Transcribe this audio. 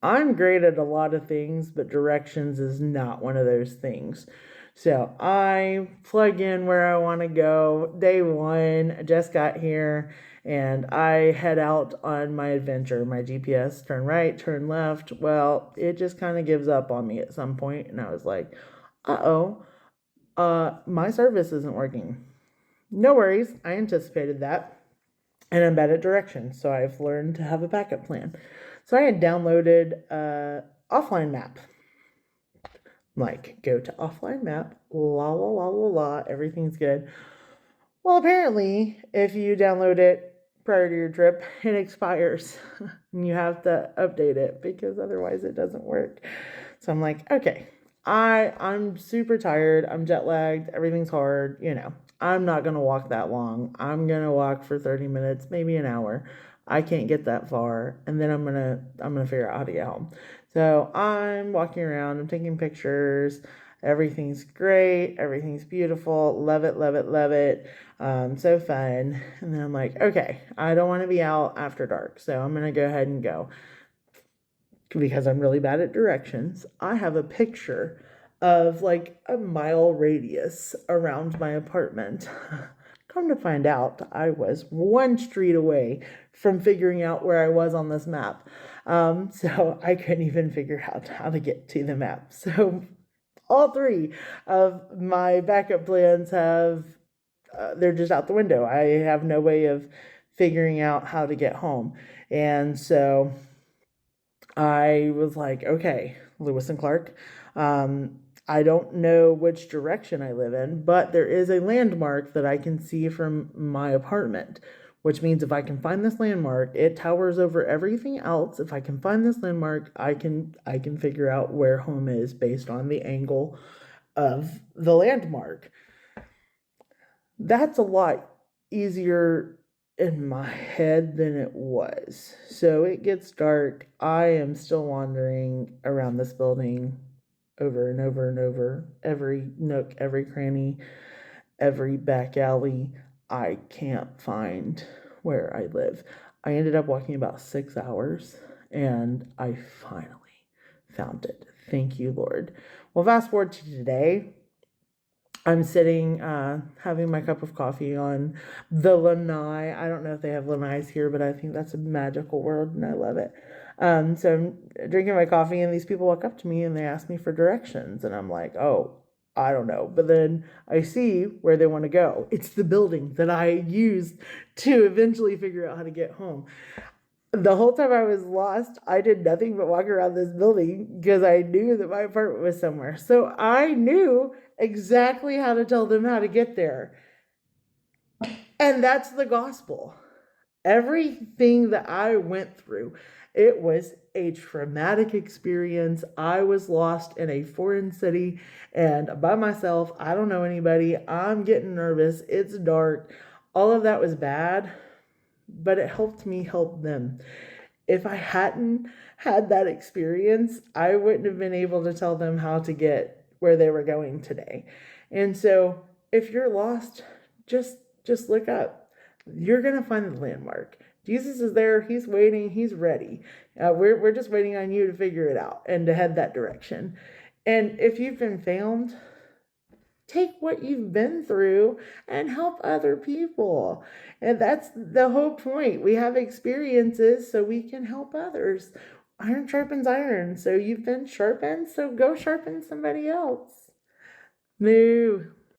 I'm great at a lot of things, but directions is not one of those things. So I plug in where I want to go. Day one, I just got here and I head out on my adventure. My GPS, turn right, turn left. Well, it just kind of gives up on me at some point, and I was like, uh-oh, my service isn't working. No worries, I anticipated that. And I'm bad at directions, so I've learned to have a backup plan. So I had downloaded offline map. Like, go to offline map, la la la la la, everything's good. Well, apparently, if you download it prior to your trip, it expires and you have to update it because otherwise it doesn't work. So I'm like, okay, I'm super tired, I'm jet lagged, everything's hard, I'm not gonna walk that long. I'm gonna walk for 30 minutes, maybe an hour. I can't get that far, and then I'm gonna figure out how to get home. So I'm walking around, I'm taking pictures, everything's great, everything's beautiful, love it, love it, love it. So fun. And then I'm like, okay, I don't want to be out after dark, so I'm gonna go ahead and go. Because I'm really bad at directions, I have a picture of like a mile radius around my apartment. Come to find out, I was one street away from figuring out where I was on this map. So I couldn't even figure out how to get to the map. So all three of my backup plans they're just out the window. I have no way of figuring out how to get home. And so I was like, okay, Lewis and Clark. I don't know which direction I live in, but there is a landmark that I can see from my apartment, which means if I can find this landmark, it towers over everything else. If I can find this landmark, I can figure out where home is based on the angle of the landmark. That's a lot easier in my head than it was. So it gets dark. I am still wandering around this building over and over and over, every nook, every cranny, every back alley. I can't find where I live. I ended up walking about 6 hours and I finally found it. Thank you, Lord. Well, fast forward to today. I'm sitting, having my cup of coffee on the lanai. I don't know if they have lanais here, but I think that's a magical word and I love it. So I'm drinking my coffee and these people walk up to me and they ask me for directions. And I'm like, oh, I don't know. But then I see where they want to go. It's the building that I used to eventually figure out how to get home. The whole time I was lost, I did nothing but walk around this building because I knew that my apartment was somewhere. So I knew exactly how to tell them how to get there. And that's the gospel. Everything that I went through, it was a traumatic experience. I was lost in a foreign city and by myself. I don't know anybody. I'm getting nervous. It's dark. All of that was bad, but it helped me help them. If I hadn't had that experience, I wouldn't have been able to tell them how to get where they were going today. And so if you're lost, just look up. You're going to find the landmark. Jesus is there. He's waiting. He's ready. We're just waiting on you to figure it out and to head that direction. And if you've been found, take what you've been through and help other people. And that's the whole point. We have experiences so we can help others. Iron sharpens iron. So you've been sharpened, so go sharpen somebody else. Moo.